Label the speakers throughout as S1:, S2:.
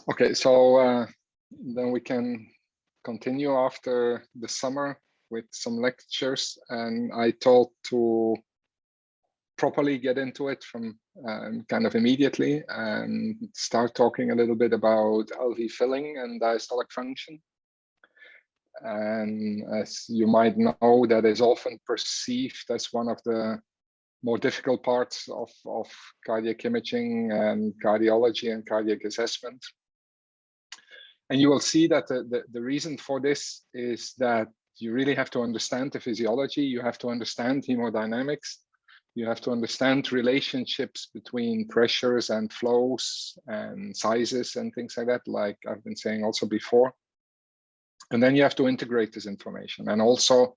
S1: Okay, so then we can continue after the summer with some lectures, and I thought to properly get into it from kind of immediately and start talking a little bit about LV filling and diastolic function. And as you might know, that is often perceived as one of the more difficult parts of cardiac imaging and cardiology and cardiac assessment. And you will see that the reason for this is that you really have to understand the physiology, you have to understand hemodynamics, you have to understand relationships between pressures and flows and sizes and things like that, like I've been saying also before. And then you have to integrate this information. And also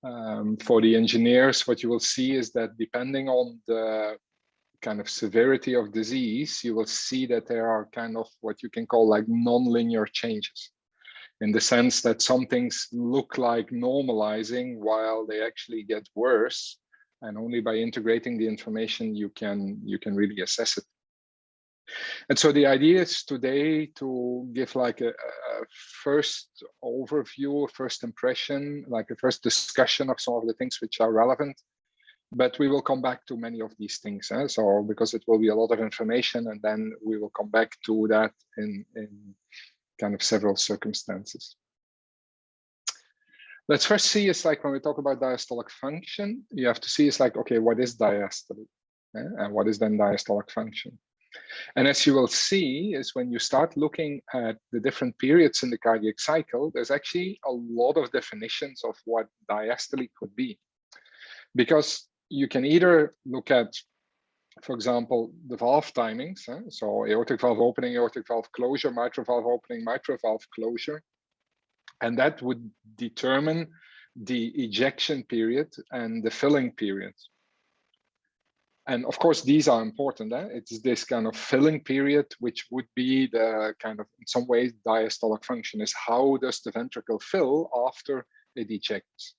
S1: for the engineers, what you will see is that depending on the kind of severity of disease, you will see that there are kind of what you can call like non-linear changes, in the sense that some things look like normalizing while they actually get worse, and only by integrating the information you can really assess it. And so the idea is today to give like a first overview, a first impression, like a first discussion of some of the things which are relevant. But we will come back to many of these things. So because it will be a lot of information, and then we will come back to that in kind of several circumstances. Let's first see, it's like when we talk about diastolic function, you have to see it's like, okay, what is diastole? And what is then diastolic function? And as you will see is when you start looking at the different periods in the cardiac cycle, there's actually a lot of definitions of what diastole could be. Because you can either look at, for example, the valve timings, so aortic valve opening, aortic valve closure, mitral valve opening, mitral valve closure, and that would determine the ejection period and the filling period. And of course, these are important. It's this kind of filling period, which would be the kind of, in some ways, diastolic function is how does the ventricle fill after it ejects.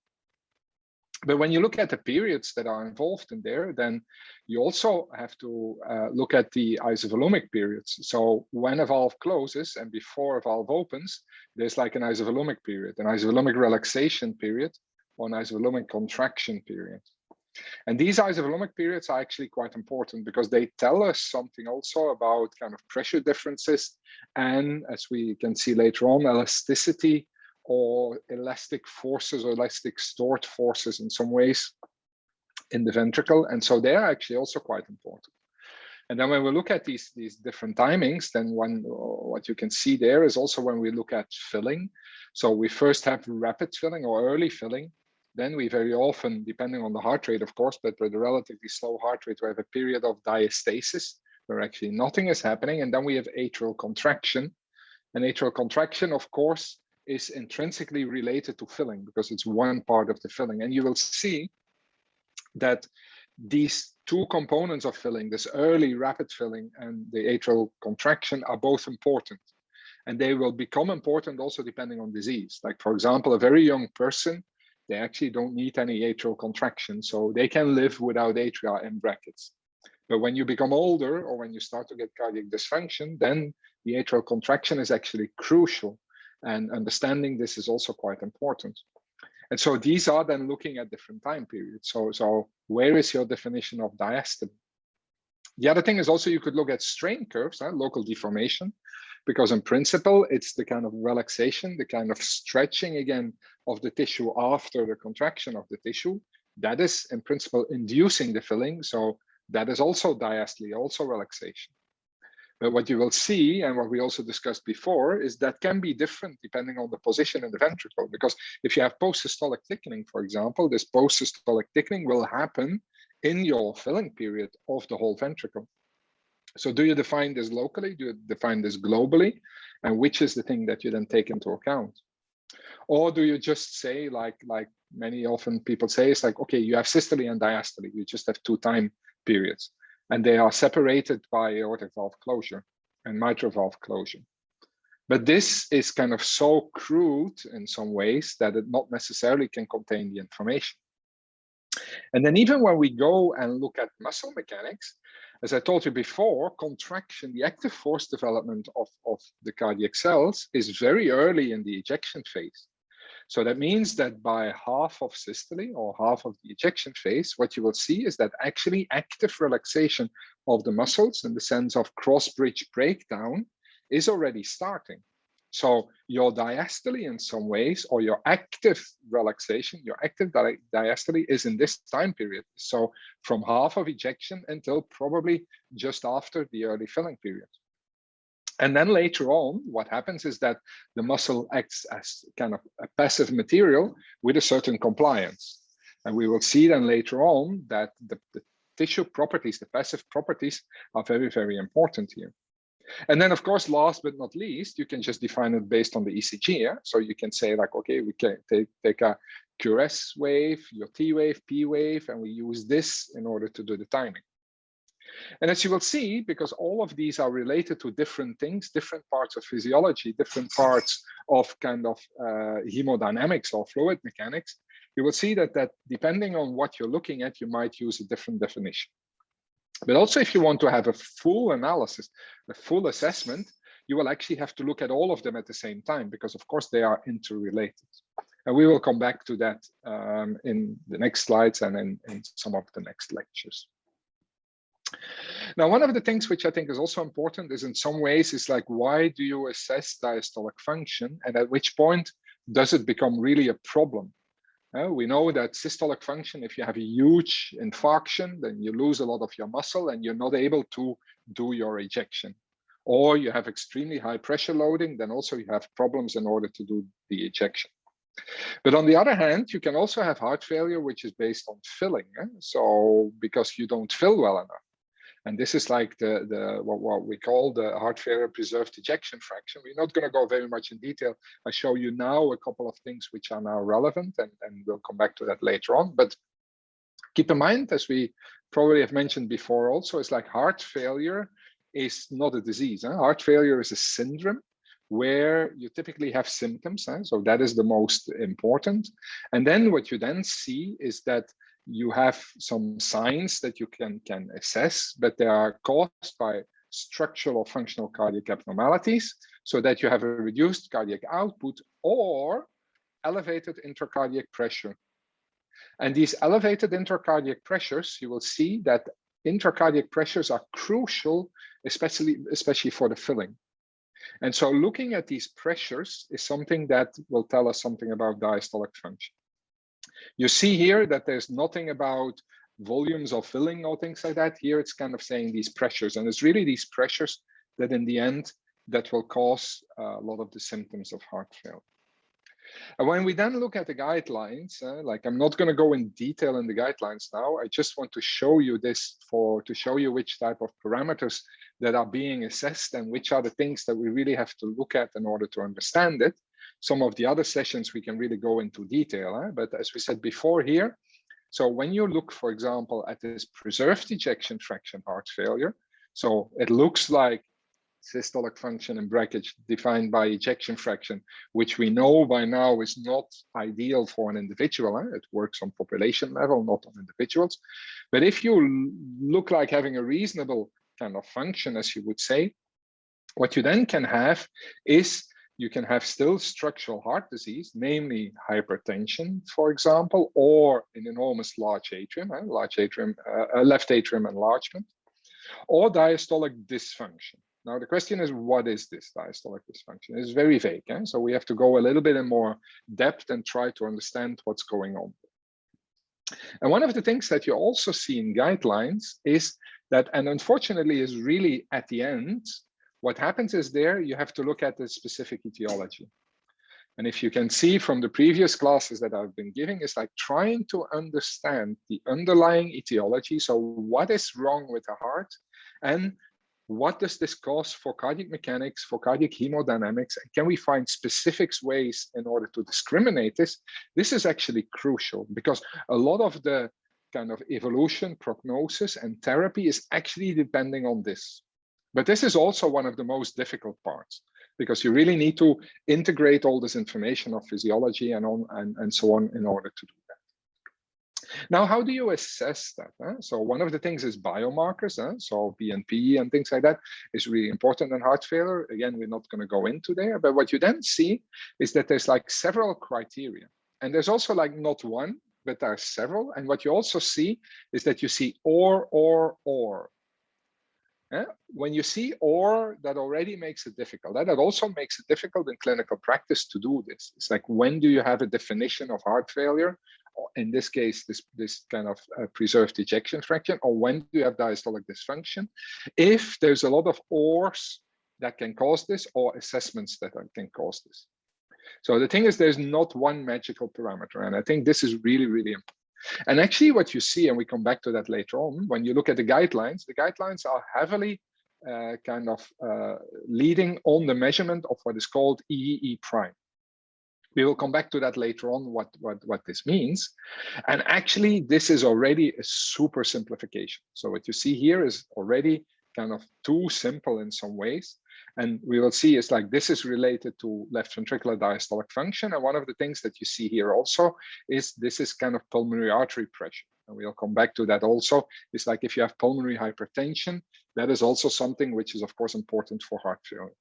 S1: But when you look at the periods that are involved in there, then you also have to look at the isovolumic periods. So when a valve closes and before a valve opens, there's like an isovolumic period, an isovolumic relaxation period, or an isovolumic contraction period. And these isovolumic periods are actually quite important because they tell us something also about kind of pressure differences and, as we can see later on, elasticity or elastic forces or elastic stored forces in some ways in the ventricle. And so they are actually also quite important. And then when we look at these different timings, then what you can see there is also when we look at filling. So we first have rapid filling or early filling. Then we very often, depending on the heart rate, of course, but with a relatively slow heart rate, we have a period of diastasis where actually nothing is happening. And then we have atrial contraction. And atrial contraction, of course, is intrinsically related to filling because it's one part of the filling. And you will see that these two components of filling, this early rapid filling and the atrial contraction, are both important. And they will become important also depending on disease. Like, for example, a very young person, they actually don't need any atrial contraction. So they can live without atria in brackets. But when you become older or when you start to get cardiac dysfunction, then the atrial contraction is actually crucial. And understanding this is also quite important. And so these are then looking at different time periods. So where is your definition of diastole? The other thing is also you could look at strain curves, local deformation, because in principle, it's the kind of relaxation, the kind of stretching again of the tissue after the contraction of the tissue. That is in principle inducing the filling. So that is also diastole, also relaxation. But what you will see, and what we also discussed before, is that can be different depending on the position in the ventricle. Because if you have post-systolic thickening, for example, this post-systolic thickening will happen in your filling period of the whole ventricle. So do you define this locally? Do you define this globally? And which is the thing that you then take into account? Or do you just say, like many often people say, it's like, okay, you have systole and diastole. You just have two time periods. And they are separated by aortic valve closure and mitral valve closure. But this is kind of so crude in some ways that it not necessarily can contain the information. And then even when we go and look at muscle mechanics, As I told you before, contraction, the active force development of the cardiac cells is very early in the ejection phase. So that means that by half of systole or half of the ejection phase, what you will see is that actually active relaxation of the muscles in the sense of cross-bridge breakdown is already starting. So your diastole in some ways, or your active relaxation, your active diastole is in this time period. So from half of ejection until probably just after the early filling period. And then later on, what happens is that the muscle acts as kind of a passive material with a certain compliance. And we will see then later on that the tissue properties, the passive properties are very, very important here. And then, of course, last but not least, you can just define it based on the ECG. Yeah? So you can say like, okay, we can take a QRS wave, your T wave, P wave, and we use this in order to do the timing. And as you will see, because all of these are related to different things, different parts of physiology, different parts of kind of hemodynamics or fluid mechanics, you will see that depending on what you're looking at, you might use a different definition. But also, if you want to have a full analysis, a full assessment, you will actually have to look at all of them at the same time, because of course they are interrelated. And we will come back to that in the next slides and in some of the next lectures. Now, one of the things which I think is also important is in some ways is like, why do you assess diastolic function, and at which point does it become really a problem? We know that systolic function, if you have a huge infarction, then you lose a lot of your muscle and you're not able to do your ejection. Or you have extremely high pressure loading, then also you have problems in order to do the ejection. But on the other hand, you can also have heart failure, which is based on filling. So because you don't fill well enough. And this is like what we call the heart failure preserved ejection fraction. We're not going to go very much in detail. I show you now a couple of things which are now relevant, and we'll come back to that later on. But keep in mind, as we probably have mentioned before also, it's like heart failure is not a disease. Heart failure is a syndrome where you typically have symptoms. So that is the most important. And then what you then see is that you have some signs that you can assess, but they are caused by structural or functional cardiac abnormalities, so that you have a reduced cardiac output or elevated intracardiac pressure. And these elevated intracardiac pressures, you will see that intracardiac pressures are crucial, especially for the filling. And so looking at these pressures is something that will tell us something about diastolic function. You see here that there's nothing about volumes of filling or things like that. Here it's kind of saying these pressures, and it's really these pressures that in the end that will cause a lot of the symptoms of heart failure. And when we then look at the guidelines, like I'm not going to go in detail in the guidelines now, I just want to show you this to show you which type of parameters that are being assessed and which are the things that we really have to look at in order to understand it. Some of the other sessions we can really go into detail, but as we said before here, so when you look, for example, at this preserved ejection fraction heart failure, so it looks like systolic function in brackets defined by ejection fraction, which we know by now is not ideal for an individual. It works on population level, not on individuals. But if you look like having a reasonable kind of function, as you would say, what you then can have is you can have still structural heart disease, namely hypertension, for example, or an enormous left atrium enlargement, or diastolic dysfunction. Now, the question is, what is this diastolic dysfunction? It's very vague. So we have to go a little bit in more depth and try to understand what's going on. And one of the things that you also see in guidelines is that, and unfortunately is really at the end, what happens is there you have to look at the specific etiology. And if you can see from the previous classes that I've been giving, it's like trying to understand the underlying etiology. So what is wrong with the heart? And what does this cause for cardiac mechanics, for cardiac hemodynamics? And can we find specific ways in order to discriminate this? This is actually crucial because a lot of the kind of evolution, prognosis, and therapy is actually depending on this. But this is also one of the most difficult parts because you really need to integrate all this information of physiology and so on in order to do that. Now, how do you assess that? So one of the things is biomarkers. So BNP and things like that is really important in heart failure. Again, we're not going to go into there, but what you then see is that there's like several criteria. And there's also like not one, but there are several. And what you also see is that you see or. When you see or, that already makes it difficult. That also makes it difficult in clinical practice to do this. It's like, when do you have a definition of heart failure? In this case, this kind of preserved ejection fraction, or when do you have diastolic dysfunction? If there's a lot of ors that can cause this, or assessments that can cause this. So the thing is, there's not one magical parameter. And I think this is really, really important. And actually what you see, and we come back to that later on, when you look at the guidelines are heavily leading on the measurement of what is called EE prime. We will come back to that later on, what this means. And actually, this is already a super simplification. So what you see here is already kind of too simple in some ways. And we will see is like, this is related to left ventricular diastolic function. And one of the things that you see here also is this is kind of pulmonary artery pressure. And we'll come back to that also. It's like, if you have pulmonary hypertension, that is also something which is of course important for heart failure.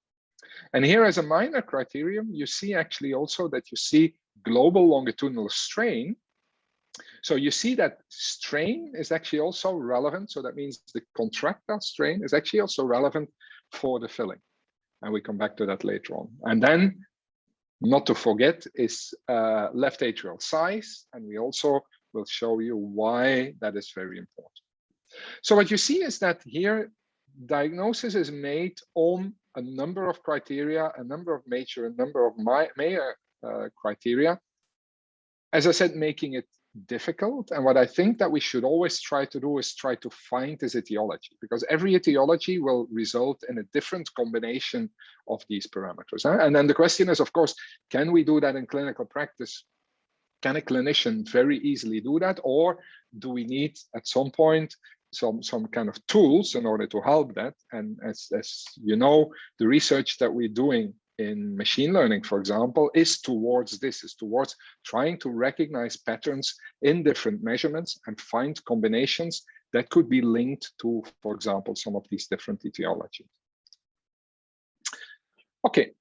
S1: And here as a minor criterion, you see actually also that you see global longitudinal strain. So you see that strain is actually also relevant. So that means the contractile strain is actually also relevant for the filling. And we come back to that later on. And then, not to forget, is left atrial size. And we also will show you why that is very important. So what you see is that here, diagnosis is made on a number of criteria, a number of major, a number of major criteria. As I said, making it difficult. And what I think that we should always try to do is try to find this etiology, because every etiology will result in a different combination of these parameters. And then the question is, of course, can we do that in clinical practice? Can a clinician very easily do that? Or do we need at some point some kind of tools in order to help that? And as you know, the research that we're doing in machine learning, for example, is towards this, is towards trying to recognize patterns in different measurements and find combinations that could be linked to, for example, some of these different etiologies. Okay,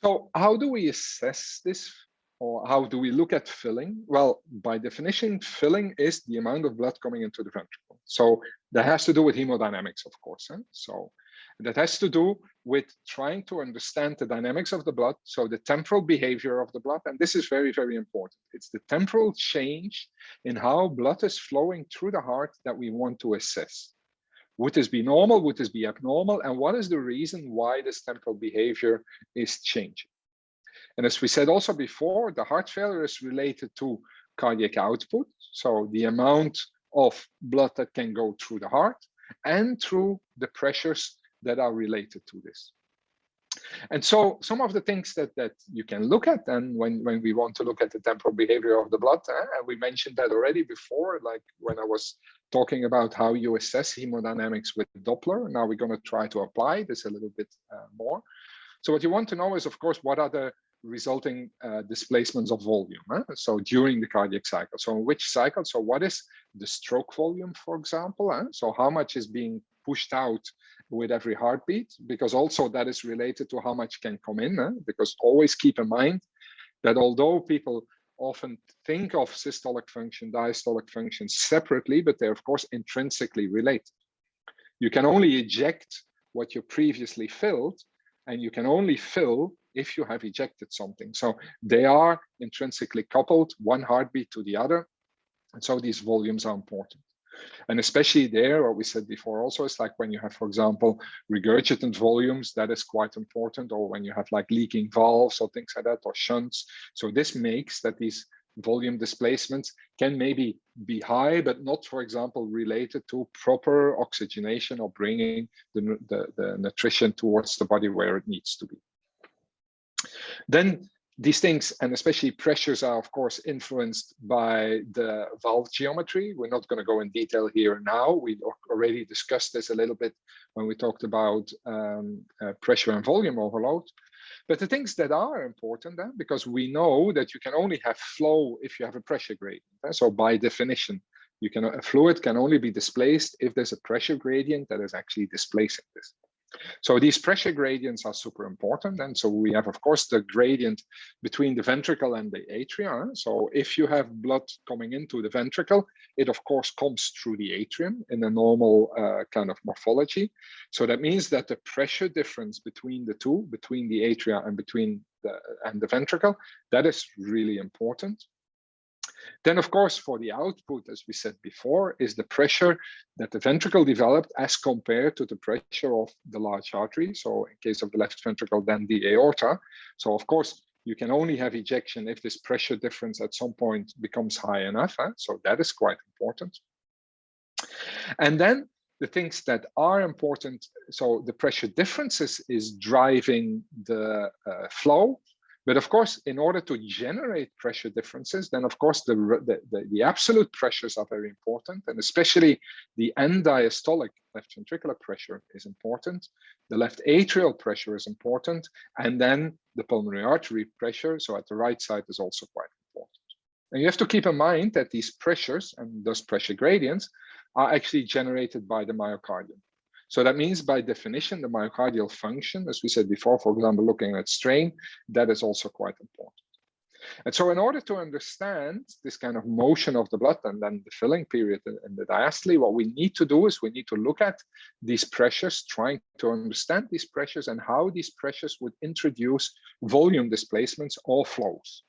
S1: so how do we assess this? Or how do we look at filling? Well, by definition, filling is the amount of blood coming into the ventricle. So that has to do with hemodynamics, of course. So that has to do with trying to understand the dynamics of the blood, so the temporal behavior of the blood. And this is very, very important. It's the temporal change in how blood is flowing through the heart that we want to assess. Would this be normal? Would this be abnormal? And what is the reason why this temporal behavior is changing? And as we said also before, the heart failure is related to cardiac output, so the amount of blood that can go through the heart, and through the pressures that are related to this. And so some of the things that you can look at then when we want to look at the temporal behavior of the blood, and we mentioned that already before, like when I was talking about how you assess hemodynamics with Doppler. Now we're going to try to apply this a little bit more. So what you want to know is, of course, what are the resulting displacements of volume. So during the cardiac cycle. So in which cycle? So what is the stroke volume, for example? So how much is being pushed out with every heartbeat? Because also that is related to how much can come in. Because always keep in mind that although people often think of systolic function, diastolic function separately, but they're of course intrinsically related. You can only eject what you previously filled, and you can only fill if you have ejected something. So they are intrinsically coupled, one heartbeat to the other. And so these volumes are important. And especially there, what we said before also is like when you have, for example, regurgitant volumes, that is quite important, or when you have like leaking valves or things like that, or shunts. So this makes that these volume displacements can maybe be high, but not, for example, related to proper oxygenation or bringing the nutrition towards the body where it needs to be. Then these things, and especially pressures, are of course influenced by the valve geometry. We're not going to go in detail here now. We already discussed this a little bit when we talked about pressure and volume overload. But the things that are important, because we know that you can only have flow if you have a pressure gradient. So by definition, a fluid can only be displaced if there's a pressure gradient that is actually displacing this. So these pressure gradients are super important. And so we have, of course, the gradient between the ventricle and the atria. So if you have blood coming into the ventricle, it, of course, comes through the atrium in a normal kind of morphology. So that means that the pressure difference between the two, between the atria and between the ventricle, that is really important. Then, of course, for the output, as we said before, is the pressure that the ventricle developed as compared to the pressure of the large artery. So in case of the left ventricle, then the aorta. So, of course, you can only have ejection if this pressure difference at some point becomes high enough. So that is quite important. And then the things that are important, so the pressure differences is driving the flow. But of course, in order to generate pressure differences, then of course the absolute pressures are very important, and especially the end diastolic left ventricular pressure is important. The left atrial pressure is important, and then the pulmonary artery pressure, so at the right side, is also quite important. And you have to keep in mind that these pressures and those pressure gradients are actually generated by the myocardium. So that means, by definition, the myocardial function, as we said before, for example, looking at strain, that is also quite important. And so in order to understand this kind of motion of the blood and then the filling period and the diastole, what we need to do is we need to look at these pressures, trying to understand these pressures and how these pressures would introduce volume displacements or flows.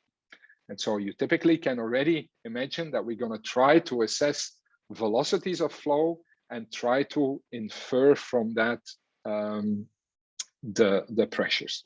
S1: And so you typically can already imagine that we're going to try to assess velocities of flow and try to infer from that the pressures.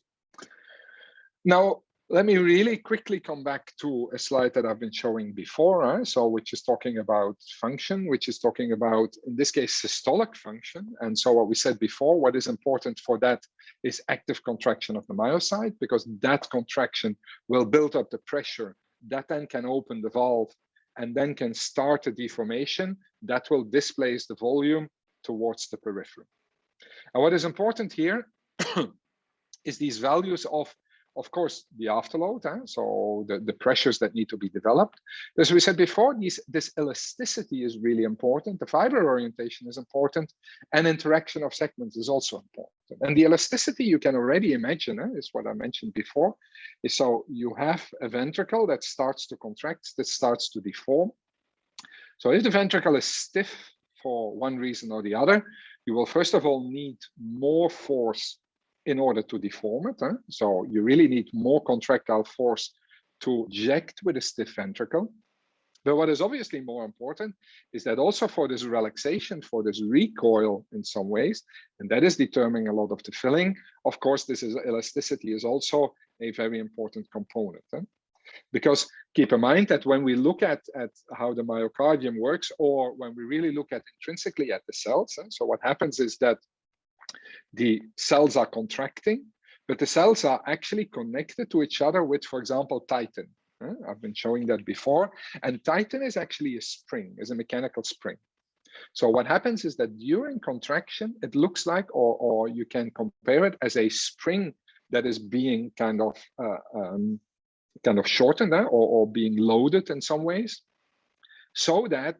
S1: Now, let me really quickly come back to a slide that I've been showing before, so which is talking about function, which is talking about, in this case, systolic function. And so what we said before, what is important for that is active contraction of the myocyte, because that contraction will build up the pressure that then can open the valve and then can start a deformation that will displace the volume towards the periphery. And what is important here is these values of course, the afterload, so the pressures that need to be developed. As we said before, this elasticity is really important. The fiber orientation is important, and interaction of segments is also important. And the elasticity, you can already imagine, is what I mentioned before, is so you have a ventricle that starts to contract, that starts to deform. So if the ventricle is stiff for one reason or the other, you will first of all need more force in order to deform it. So you really need more contractile force to eject with a stiff ventricle. But what is obviously more important is that also for this relaxation, for this recoil in some ways, and that is determining a lot of the filling, of course, elasticity is also a very important component. Because keep in mind that when we look at how the myocardium works, or when we really look at intrinsically at the cells, so what happens is that the cells are contracting, but the cells are actually connected to each other with, for example, titin. I've been showing that before. And titin is actually a spring, is a mechanical spring. So what happens is that during contraction, it looks like, or you can compare it as a spring that is being kind of shortened or being loaded in some ways, so that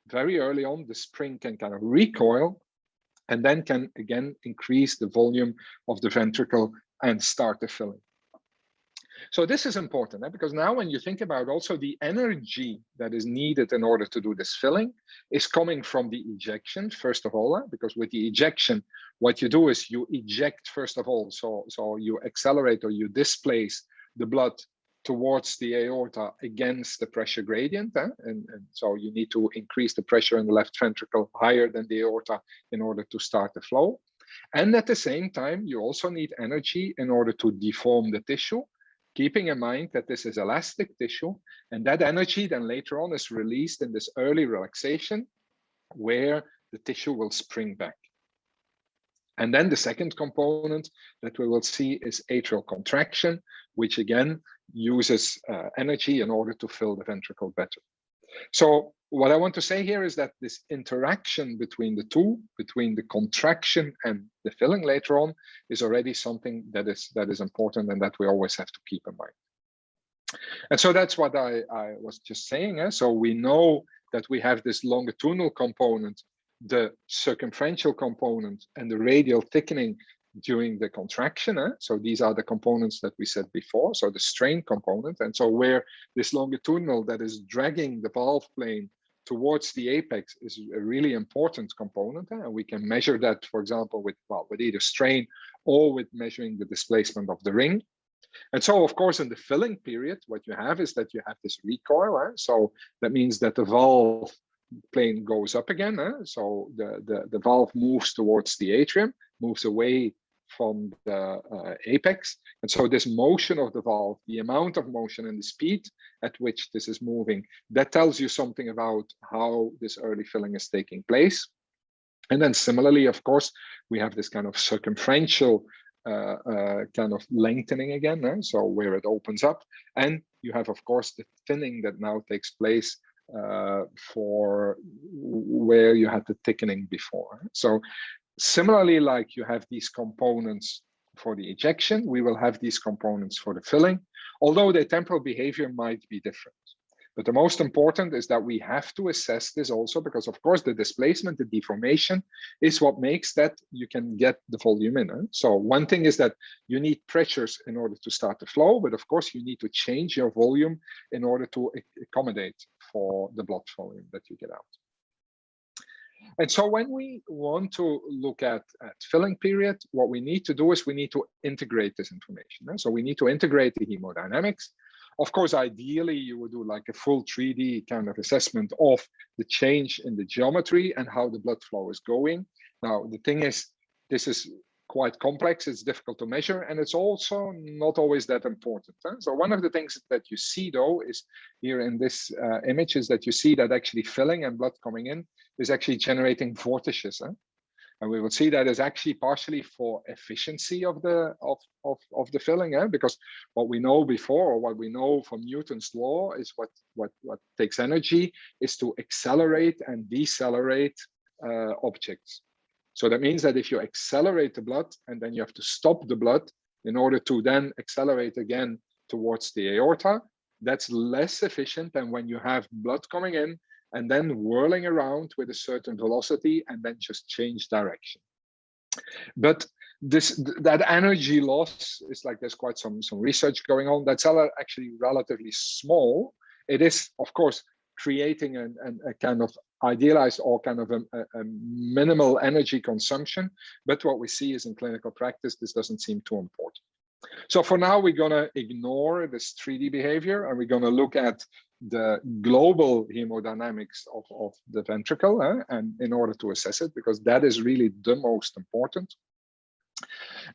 S1: very early on, the spring can kind of recoil and then can again increase the volume of the ventricle and start the filling. So this is important, because now when you think about also the energy that is needed in order to do this filling is coming from the ejection, first of all, because with the ejection, what you do is you eject, first of all, so you accelerate or you displace the blood towards the aorta against the pressure gradient. And so you need to increase the pressure in the left ventricle higher than the aorta in order to start the flow. And at the same time, you also need energy in order to deform the tissue, keeping in mind that this is elastic tissue, and that energy then later on is released in this early relaxation where the tissue will spring back. And then the second component that we will see is atrial contraction, which again uses energy in order to fill the ventricle better. So what I want to say here is that this interaction between the two, between the contraction and the filling later on, is already something that is important and that we always have to keep in mind. And so that's what I was just saying. So we know that we have this longitudinal component, the circumferential component, and the radial thickening during the contraction. So these are the components that we said before. So the strain component. And so where this longitudinal that is dragging the valve plane towards the apex is a really important component. And we can measure that, for example, with either strain or with measuring the displacement of the ring. And so, of course, in the filling period, what you have is that you have this recoil. So that means that the valve plane goes up again. So the valve moves towards the atrium, moves away from the apex. And so this motion of the valve, the amount of motion and the speed at which this is moving, that tells you something about how this early filling is taking place. And then similarly, of course, we have this kind of circumferential kind of lengthening again, so where it opens up. And you have, of course, the thinning that now takes place for where you had the thickening before. So similarly, like you have these components for the ejection, we will have these components for the filling, although their temporal behavior might be different. But the most important is that we have to assess this also because, of course, the displacement, the deformation is what makes that you can get the volume in. So one thing is that you need pressures in order to start the flow, but of course you need to change your volume in order to accommodate for the blood volume that you get out. And so when we want to look at filling period, what we need to do is we need to integrate this information. So we need to integrate the hemodynamics. Of course, ideally, you would do like a full 3D kind of assessment of the change in the geometry and how the blood flow is going. Now, the thing is, this is quite complex, it's difficult to measure, and it's also not always that important. So one of the things that you see, though, is here in this image is that you see that actually filling and blood coming in is actually generating vortices. And we will see that is actually partially for efficiency of the filling, because what we know before, or what we know from Newton's law, is what takes energy is to accelerate and decelerate objects. So that means that if you accelerate the blood and then you have to stop the blood in order to then accelerate again towards the aorta, that's less efficient than when you have blood coming in and then whirling around with a certain velocity and then just change direction. But that energy loss is like, there's quite some research going on. That's actually relatively small. It is, of course, creating a kind of idealized or kind of a minimal energy consumption. But what we see is in clinical practice, this doesn't seem too important. So for now, we're going to ignore this 3D behavior and we're going to look at the global hemodynamics of the ventricle and in order to assess it, because that is really the most important.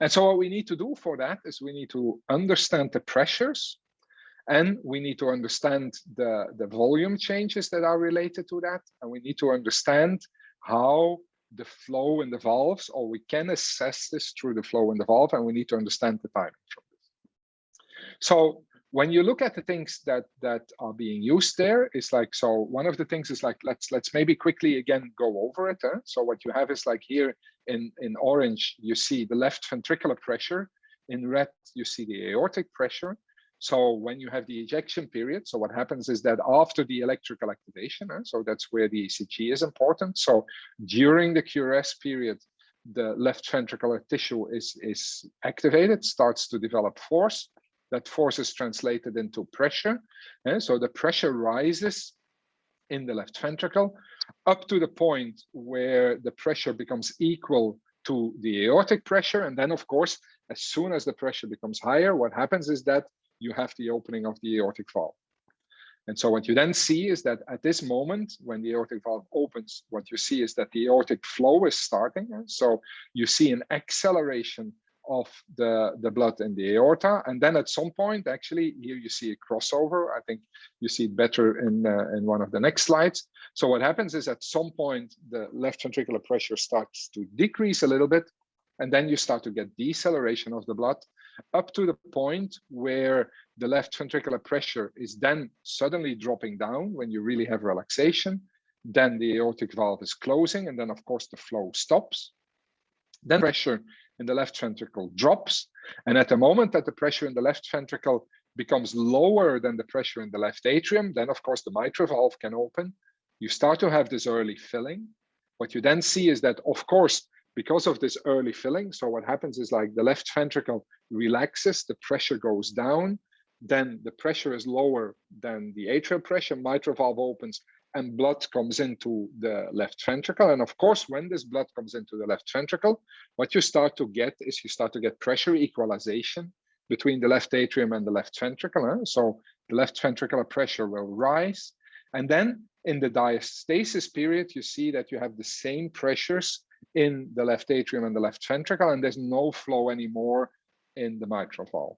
S1: And so what we need to do for that is we need to understand the pressures and we need to understand the volume changes that are related to that. And we need to understand how the flow in the valves, or we can assess this through the flow in the valve, and we need to understand the timing from this. So when you look at the things that are being used there, it's like, so one of the things is like, let's maybe quickly again go over it. So what you have is like here in orange, you see the left ventricular pressure. In red, you see the aortic pressure. So when you have the ejection period, so what happens is that after the electrical activation, so that's where the ECG is important. So during the QRS period, the left ventricular tissue is activated, starts to develop force. That force is translated into pressure. So the pressure rises in the left ventricle up to the point where the pressure becomes equal to the aortic pressure. And then, of course, as soon as the pressure becomes higher, what happens is that you have the opening of the aortic valve. And so what you then see is that at this moment, when the aortic valve opens, what you see is that the aortic flow is starting. So you see an acceleration of the blood in the aorta. And then at some point, actually, here you see a crossover. I think you see it better in one of the next slides. So what happens is at some point, the left ventricular pressure starts to decrease a little bit. And then you start to get deceleration of the blood up to the point where the left ventricular pressure is then suddenly dropping down when you really have relaxation. Then the aortic valve is closing, and then of course the flow stops. Then pressure in the left ventricle drops. And at the moment that the pressure in the left ventricle becomes lower than the pressure in the left atrium, then of course the mitral valve can open. You start to have this early filling. What you then see is that, of course, because of this early filling, so what happens is like the left ventricle relaxes, the pressure goes down, then the pressure is lower than the atrial pressure, mitral valve opens, and blood comes into the left ventricle. And of course, when this blood comes into the left ventricle, what you start to get is you start to get pressure equalization between the left atrium and the left ventricle. So the left ventricular pressure will rise. And then in the diastasis period, you see that you have the same pressures in the left atrium and the left ventricle, and there's no flow anymore in the mitral valve.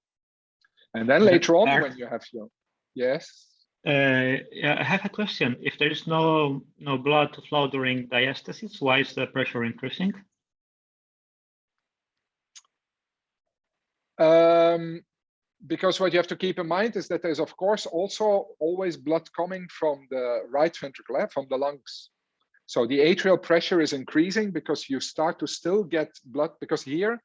S1: And then later on, when you have your, yes?
S2: Yeah, I have a question. If there is no blood to flow during diastasis, why is the pressure increasing?
S1: Because what you have to keep in mind is that there's of course also always blood coming from the right ventricle, from the lungs. So the atrial pressure is increasing because you start to still get blood, because here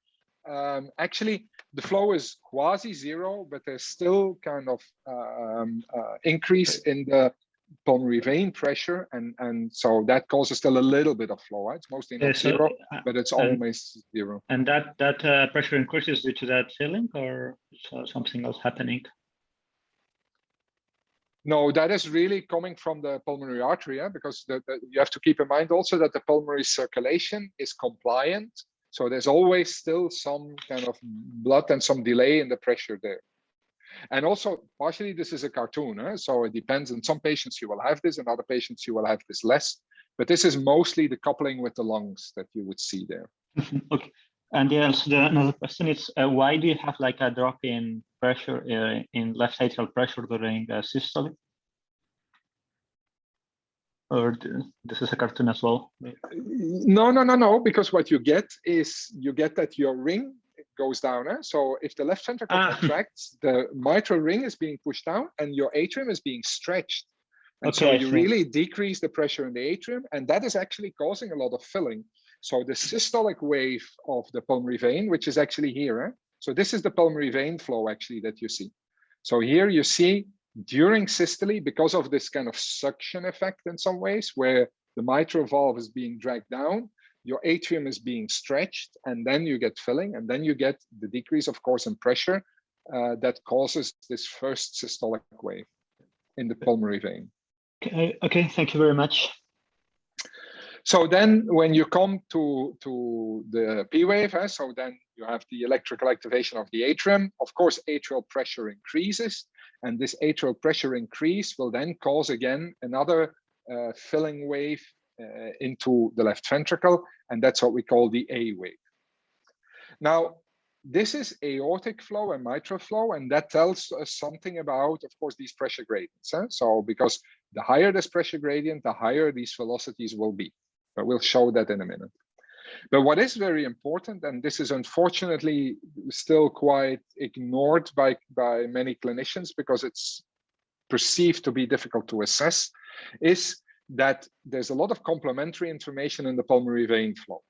S1: actually the flow is quasi zero, but there's still kind of increase in the pulmonary vein pressure, and so that causes still a little bit of flow. Right? It's mostly not zero, but it's almost zero.
S2: And that pressure increases due to that filling, or something else happening?
S1: No, that is really coming from the pulmonary artery, because you have to keep in mind also that the pulmonary circulation is compliant. So there's always still some kind of blood and some delay in the pressure there. And also partially this is a cartoon, so it depends. In some patients you will have this, in other patients you will have this less. But this is mostly the coupling with the lungs that you would see there.
S2: Okay. And also another question is, why do you have like a drop in pressure in left atrial pressure during systole? Or this is a cartoon as well?
S1: No, because what you get is you get that your ring goes down. So if the left ventricle contracts, the mitral ring is being pushed down and your atrium is being stretched. And so you really decrease the pressure in the atrium, and that is actually causing a lot of filling. So the systolic wave of the pulmonary vein, which is actually here. So this is the pulmonary vein flow actually that you see. So here you see during systole, because of this kind of suction effect in some ways, where the mitral valve is being dragged down, your atrium is being stretched, and then you get filling, and then you get the decrease, of course, in pressure that causes this first systolic wave in the pulmonary vein.
S2: Okay, thank you very much.
S1: So then when you come to the P wave, so then you have the electrical activation of the atrium. Of course, atrial pressure increases, and this atrial pressure increase will then cause again another filling wave into the left ventricle, and that's what we call the A wave. Now, this is aortic flow and mitral flow, and that tells us something about, of course, these pressure gradients. So because the higher this pressure gradient, the higher these velocities will be. But we'll show that in a minute. But what is very important, and this is unfortunately still quite ignored by many clinicians because it's perceived to be difficult to assess, is that there's a lot of complementary information in the pulmonary vein flow.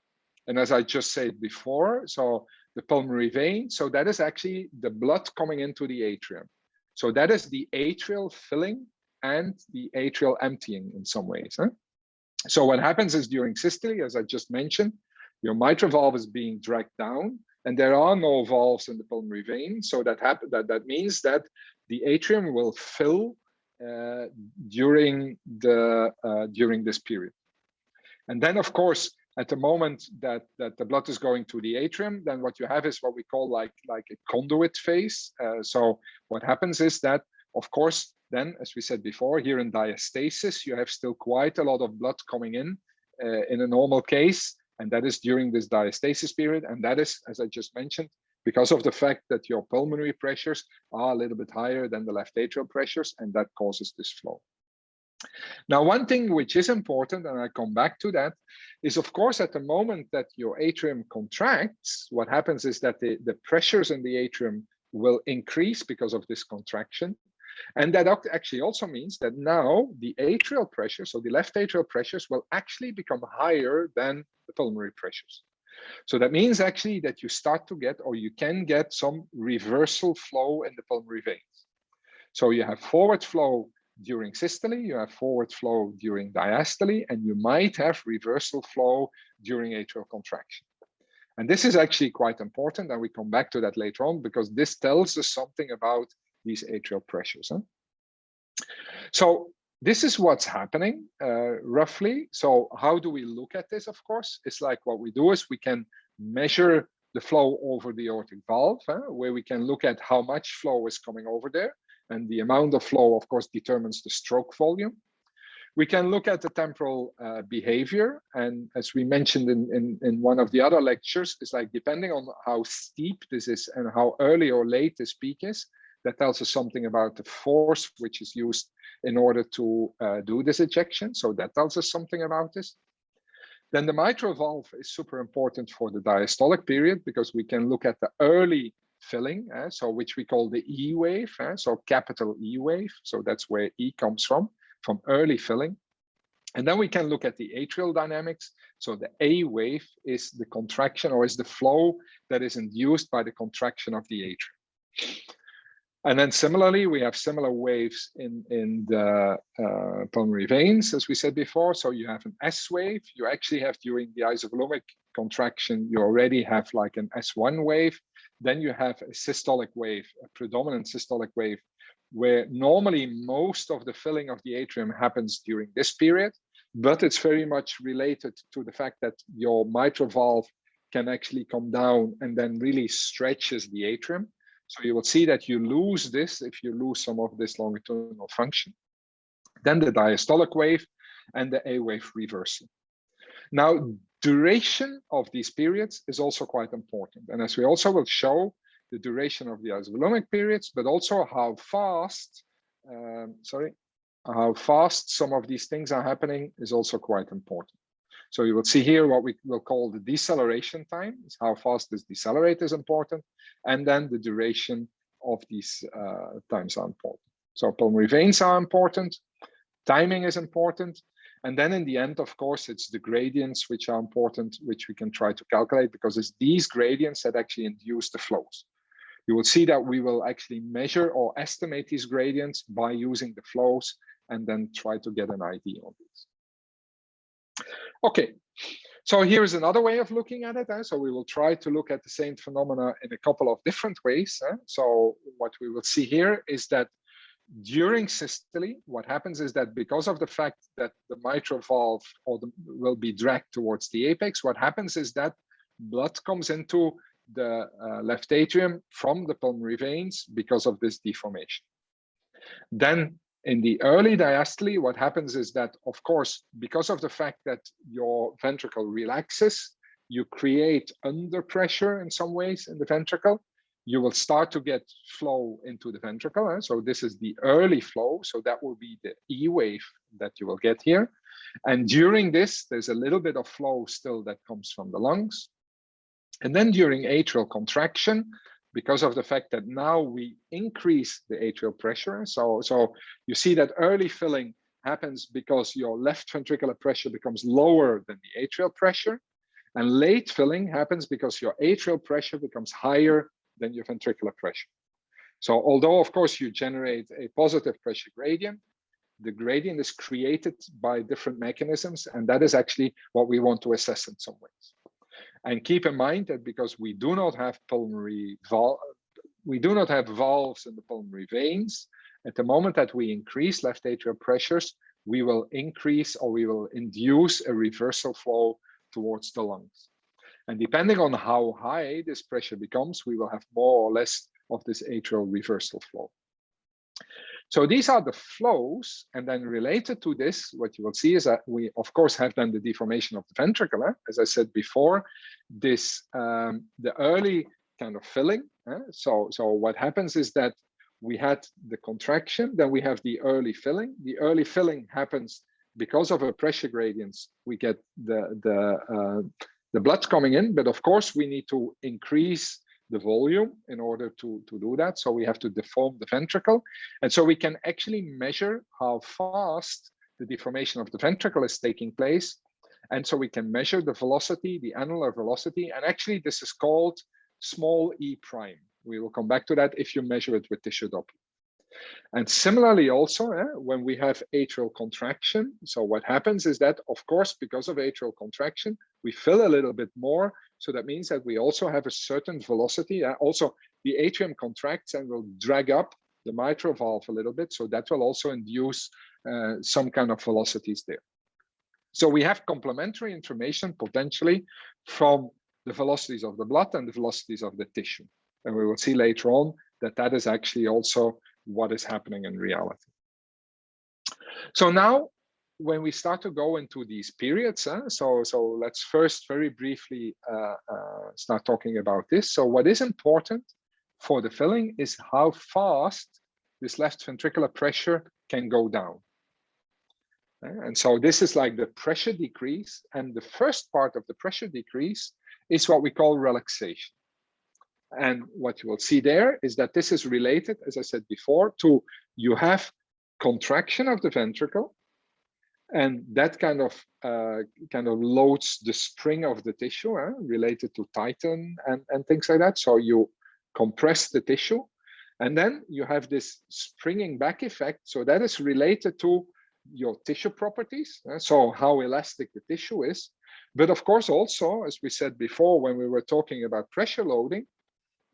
S1: And as I just said before, so the pulmonary vein, so that is actually the blood coming into the atrium. So that is the atrial filling and the atrial emptying in some ways. So what happens is during systole, as I just mentioned, your mitral valve is being dragged down, and there are no valves in the pulmonary vein. So that means that the atrium will fill during this period. And then, of course, at the moment that the blood is going to the atrium, then what you have is what we call like a conduit phase. So what happens is that, of course, then, as we said before, here in diastasis, you have still quite a lot of blood coming in a normal case, and that is during this diastasis period. And that is, as I just mentioned, because of the fact that your pulmonary pressures are a little bit higher than the left atrial pressures, and that causes this flow. Now, one thing which is important, and I come back to that, is of course at the moment that your atrium contracts, what happens is that the pressures in the atrium will increase because of this contraction. And that actually also means that now the atrial pressure, so the left atrial pressures, will actually become higher than the pulmonary pressures. So that means actually that you start to get, or you can get, some reversal flow in the pulmonary veins. So you have forward flow during systole, you have forward flow during diastole, and you might have reversal flow during atrial contraction. And this is actually quite important, and we come back to that later on, because this tells us something about these atrial pressures. So this is what's happening roughly. So how do we look at this? Of course, it's like what we do is we can measure the flow over the aortic valve, where we can look at how much flow is coming over there. And the amount of flow, of course, determines the stroke volume. We can look at the temporal behavior. And as we mentioned in one of the other lectures, it's like depending on how steep this is and how early or late this peak is, that tells us something about the force which is used in order to do this ejection. So that tells us something about this. Then the mitral valve is super important for the diastolic period, because we can look at the early filling, so which we call the E wave, so capital E wave. So that's where E comes from early filling. And then we can look at the atrial dynamics. So the A wave is the contraction, or is the flow that is induced by the contraction of the atrium. And then similarly, we have similar waves in the pulmonary veins, as we said before. So you have an S wave. You actually have, during the isovolumic contraction, you already have like an S1 wave. Then you have a systolic wave, a predominant systolic wave, where normally most of the filling of the atrium happens during this period, but it's very much related to the fact that your mitral valve can actually come down and then really stretches the atrium. So you will see that you lose this if you lose some of this longitudinal function. Then the diastolic wave and the A wave reversal. Now, duration of these periods is also quite important. And as we also will show, the duration of the isovolumic periods, but also how fast, how fast some of these things are happening is also quite important. So you will see here what we will call the deceleration time, is how fast this decelerate is important. And then the duration of these times are important. So pulmonary veins are important, timing is important. And then in the end, of course, it's the gradients which are important, which we can try to calculate, because it's these gradients that actually induce the flows. You will see that we will actually measure or estimate these gradients by using the flows and then try to get an idea on this. Okay, so here's another way of looking at it. So we will try to look at the same phenomena in a couple of different ways. So what we will see here is that during systole, what happens is that because of the fact that the mitral valve will be dragged towards the apex, what happens is that blood comes into the left atrium from the pulmonary veins because of this deformation. Then in the early diastole, what happens is that, of course, because of the fact that your ventricle relaxes, you create under pressure in some ways in the ventricle. You will start to get flow into the ventricle. So this is the early flow. So that will be the E wave that you will get here. And during this, there's a little bit of flow still that comes from the lungs. And then during atrial contraction, because of the fact that now we increase the atrial pressure. So you see that early filling happens because your left ventricular pressure becomes lower than the atrial pressure. And late filling happens because your atrial pressure becomes higher than your ventricular pressure. So although, of course, you generate a positive pressure gradient, the gradient is created by different mechanisms. And that is actually what we want to assess in some ways. And keep in mind that because we do not have valves in the pulmonary veins, at the moment that we increase left atrial pressures, we will increase, or we will induce, a reversal flow towards the lungs. And depending on how high this pressure becomes, we will have more or less of this atrial reversal flow. So these are the flows, and then related to this, what you will see is that we, of course, have then the deformation of the ventricle. As I said before, this the early kind of filling. So what happens is that we had the contraction, then we have the early filling. The early filling happens because of a pressure gradients. We get the blood coming in, but of course we need to increase the volume in order to do that. So we have to deform the ventricle. And so we can actually measure how fast the deformation of the ventricle is taking place. And so we can measure the velocity, the annular velocity. And actually this is called small e prime. We will come back to that if you measure it with tissue Doppler. And similarly also, when we have atrial contraction, so what happens is that, of course, because of atrial contraction, we fill a little bit more. So that means that we also have a certain velocity. Also, the atrium contracts and will drag up the mitral valve a little bit. So that will also induce some kind of velocities there. So we have complementary information potentially from the velocities of the blood and the velocities of the tissue. And we will see later on that that is actually also what is happening in reality. So now, when we start to go into these periods, so let's first very briefly start talking about this. So what is important for the filling is how fast this left ventricular pressure can go down. And so this is like the pressure decrease. And the first part of the pressure decrease is what we call relaxation. And what you will see there is that this is related, as I said before, to you have contraction of the ventricle, and that kind of loads the spring of the tissue, related to tighten and things like that. So you compress the tissue, and then you have this springing back effect. So that is related to your tissue properties, so how elastic the tissue is. But of course, also, as we said before, when we were talking about pressure loading,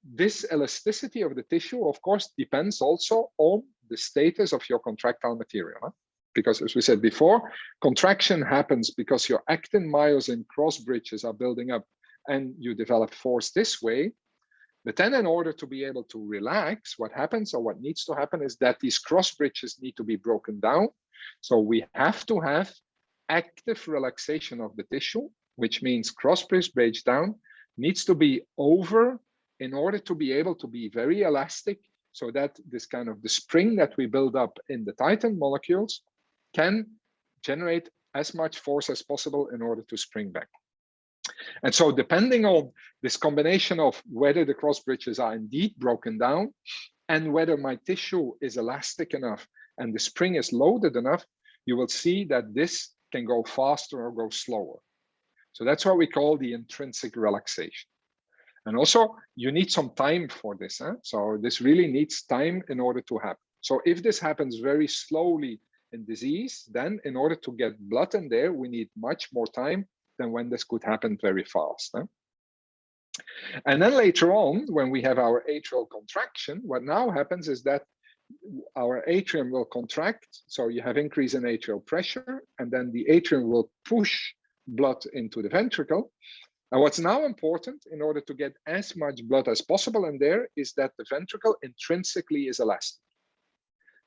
S1: this elasticity of the tissue, of course, depends also on the status of your contractile material. Because as we said before, contraction happens because your actin, myosin, cross bridges are building up and you develop force this way. But then in order to be able to relax, what happens or what needs to happen is that these cross bridges need to be broken down. So we have to have active relaxation of the tissue, which means cross bridge breakdown needs to be over in order to be able to be very elastic, so that this kind of the spring that we build up in the tightened molecules can generate as much force as possible in order to spring back. And so depending on this combination of whether the cross bridges are indeed broken down and whether my tissue is elastic enough and the spring is loaded enough, you will see that this can go faster or go slower. So that's what we call the intrinsic relaxation. And also, you need some time for this. So this really needs time in order to happen. So if this happens very slowly in disease, then in order to get blood in there, we need much more time than when this could happen very fast. And then later on, when we have our atrial contraction, what now happens is that our atrium will contract. So you have increase in atrial pressure, and then the atrium will push blood into the ventricle. And what's now important in order to get as much blood as possible in there is that the ventricle intrinsically is elastic.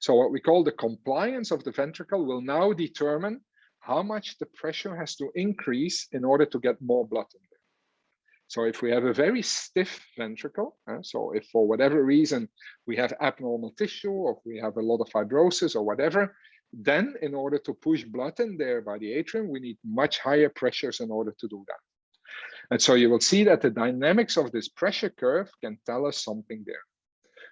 S1: So what we call the compliance of the ventricle will now determine how much the pressure has to increase in order to get more blood in there. So if we have a very stiff ventricle, so if for whatever reason we have abnormal tissue, or if we have a lot of fibrosis or whatever, then in order to push blood in there by the atrium, we need much higher pressures in order to do that. And so you will see that the dynamics of this pressure curve can tell us something there.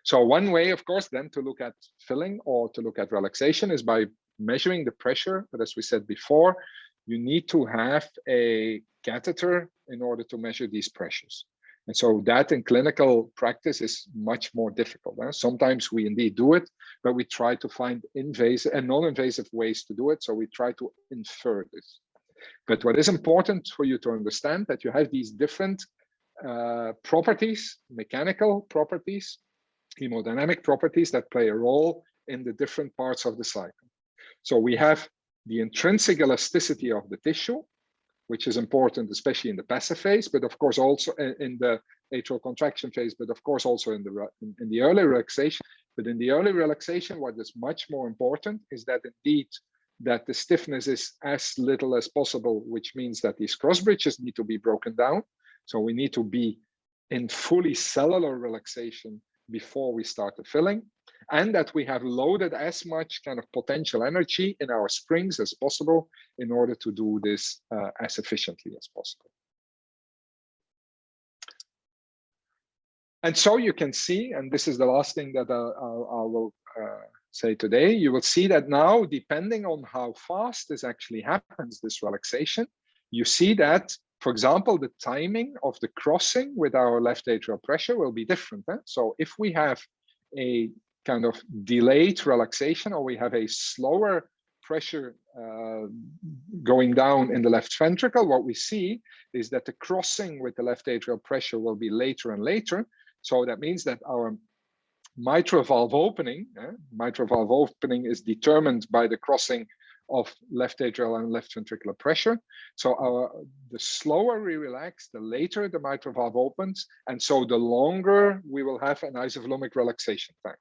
S1: So one way, of course, then to look at filling or to look at relaxation is by measuring the pressure. But as we said before, you need to have a catheter in order to measure these pressures. And so that in clinical practice is much more difficult. Sometimes we indeed do it, but we try to find invasive and non-invasive ways to do it. So we try to infer this. But what is important for you to understand that you have these different properties, mechanical properties, hemodynamic properties that play a role in the different parts of the cycle. So we have the intrinsic elasticity of the tissue, which is important, especially in the passive phase, but of course also in the atrial contraction phase, but of course also in the early relaxation. But in the early relaxation, what is much more important is that indeed that the stiffness is as little as possible, which means that these cross bridges need to be broken down. So we need to be in fully cellular relaxation before we start the filling. and that we have loaded as much kind of potential energy in our springs as possible in order to do this as efficiently as possible. And so you can see, and this is the last thing that I will say today, you will see that now, depending on how fast this actually happens, this relaxation, you see that, for example, the timing of the crossing with our left atrial pressure will be different. So if we have a kind of delayed relaxation, or we have a slower pressure going down in the left ventricle, what we see is that the crossing with the left atrial pressure will be later and later. So that means that our mitral valve opening is determined by the crossing of left atrial and left ventricular pressure. So the slower we relax, the later the mitral valve opens, and so the longer we will have an isovolumic relaxation time.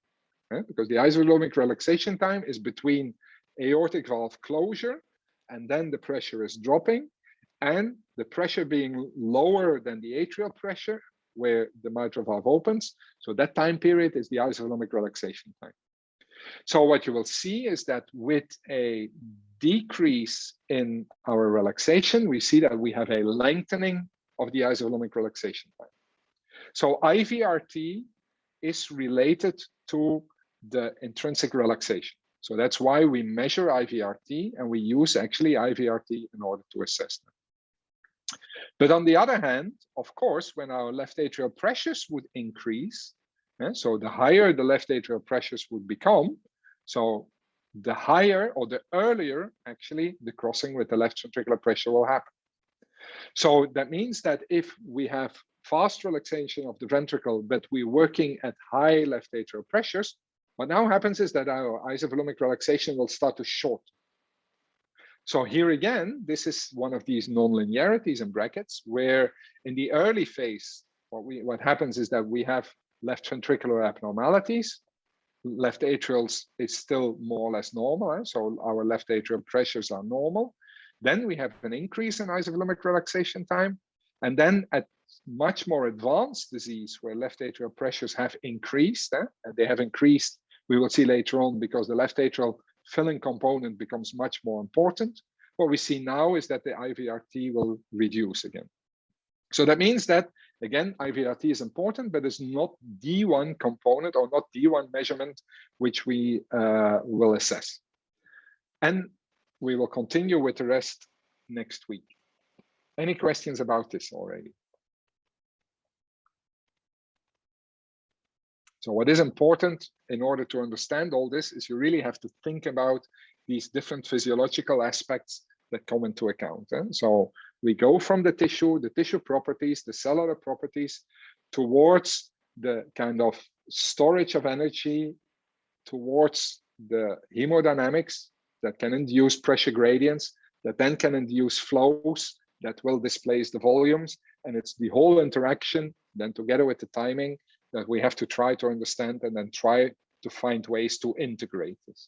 S1: Because the isovolumic relaxation time is between aortic valve closure, and then the pressure is dropping, and the pressure being lower than the atrial pressure where the mitral valve opens. So that time period is the isovolumic relaxation time. So what you will see is that with a decrease in our relaxation, we see that we have a lengthening of the isovolumic relaxation time. So IVRT is related to the intrinsic relaxation. So that's why we measure IVRT, and we use actually IVRT in order to assess them. But on the other hand, of course, when our left atrial pressures would increase, so the higher the left atrial pressures would become, so the higher or the earlier actually the crossing with the left ventricular pressure will happen. So that means that if we have fast relaxation of the ventricle, but we're working at high left atrial pressures, what now happens is that our isovolumic relaxation will start to shorten. So here again, this is one of these nonlinearities in brackets, where in the early phase, what happens is that we have left ventricular abnormalities. Left atrials is still more or less normal, so our left atrial pressures are normal. Then we have an increase in isovolumic relaxation time, and then at much more advanced disease, where left atrial pressures have increased, and they have increased, we will see later on, because the left atrial filling component becomes much more important. What we see now is that the IVRT will reduce again. So that means that, again, IVRT is important, but it's not the one component or not the one measurement which we will assess. And we will continue with the rest next week. Any questions about this already? So what is important in order to understand all this is you really have to think about these different physiological aspects that come into account. So we go from the tissue properties, the cellular properties, towards the kind of storage of energy, towards the hemodynamics that can induce pressure gradients, that then can induce flows that will displace the volumes. And it's the whole interaction, then together with the timing, that we have to try to understand and then try to find ways to integrate this.